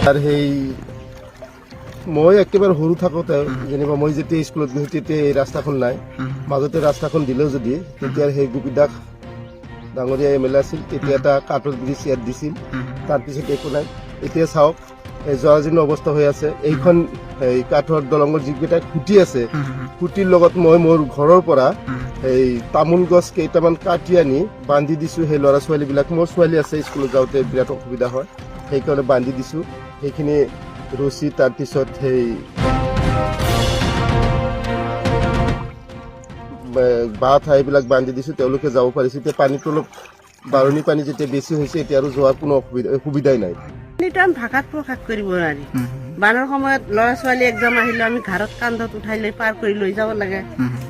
আৰু সেই মই একেবাৰে সৰু থাকোঁতে যেনিবা মই যেতিয়া স্কুলত গৈছোঁ তেতিয়া এই ৰাস্তাখন নাই, মাজতে ৰাস্তাখন দিলেও যদি তেতিয়া সেই গোপীদাস ডাঙৰীয়া MLA আছিল, তেতিয়া এটা কাঠৰ ব্ৰিজ ইয়াত দিছিল, তাৰপিছত একো নাই। এতিয়া চাওক জৰাজীৰ্ণ অৱস্থা হৈ আছে। এইখন এই কাঠৰ দলঙৰ যিকেইটা খুঁটি আছে, খুঁটিৰ লগত মই মোৰ ঘৰৰ পৰা এই তামোল গছ কেইটামান কাটি আনি বান্ধি দিছোঁ। সেই ল'ৰা ছোৱালীবিলাক, মোৰ ছোৱালী আছে, স্কুলত যাওঁতে বিৰাট অসুবিধা হয়, সেইকাৰণে বান্ধি দিছোঁ। সেইখিনি ৰছী তাৰপিছত সেই বাঁহ ঠাইবিলাক বান্ধি দিছোঁ, তেওঁলোকে যাব পাৰিছে। এতিয়া পানীটো অলপ বাৰণি পানী যেতিয়া বেছি হৈছে এতিয়া আৰু যোৱাৰ কোনো সুবিধাই নাই। পানীটো আমি ভাষাত প্ৰকাশ কৰিব নোৱাৰি। বানৰ সময়ত ল'ৰা ছোৱালী এক্সাম আহিলে আমি ঘৰত কান্ধত উঠাই লৈ পাৰ কৰি লৈ যাব লাগে।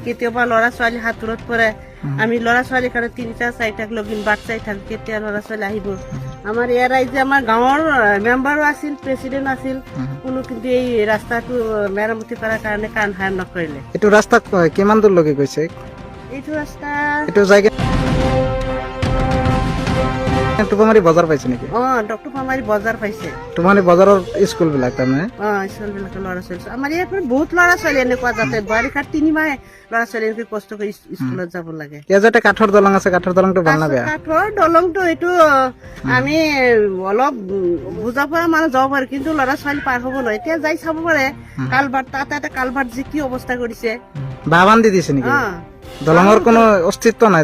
কেতিয়াবা ল'ৰা ছোৱালী সাঁতোৰত পৰে, আমি ল'ৰা ছোৱালীৰ কাৰণে 3টা 4টাক লগিন বাট চাই থাকোঁ কেতিয়া ল'ৰা ছোৱালী আহিব। আমাৰ ইয়াৰ ৰাইজে আমাৰ গাঁৱৰ মেম্বাৰো আছিল, প্ৰেচিডেণ্ট আছিল, কোনো কিন্তু এই ৰাস্তাটো মেৰামতি কৰাৰ কাৰণে কাণ সাৰ নকৰিলে। এইটো ৰাস্তা কিমান দূৰলৈকে গৈছে? এইটো ৰাস্তা এইটো জায়গা টোপামাৰী বজাৰ পাইছে নেকি? টোপামাৰী বজাৰ পাইছে। টোপামাৰী বজাৰৰ স্কুল বিলাক তাৰমানে স্কুল বিলাকৰ ল'ৰা ছোৱালী আমাৰ ইয়াৰ পৰা বহুত ল'ৰা ছোৱালী এনেকুৱা যাতে বাৰিষাৰ 3 মাহে ল'ৰা ছোৱালী এনেকৈ কষ্ট কৰি স্কুলত যাব লাগে। ইয়াত যাতে কাঠৰ দলং আছে, কাঠৰ দলংটো ভাল না বেয়া? কাঠৰ দলংটো এইটো আমি অলপ বুজা পৰা মানুহ যাব পাৰে, কিন্তু ল'ৰা ছোৱালী পাৰ হ'ব নোৱাৰে। এতিয়া যাই চাব পাৰে কালভাৰ্ট, তাতে এটা কালভাৰ্ট যে কি অৱস্থা কৰিছে। বাহ বান্ধি দিছে নেকি? দলঙৰ কোনো অস্তিত্ব নাই।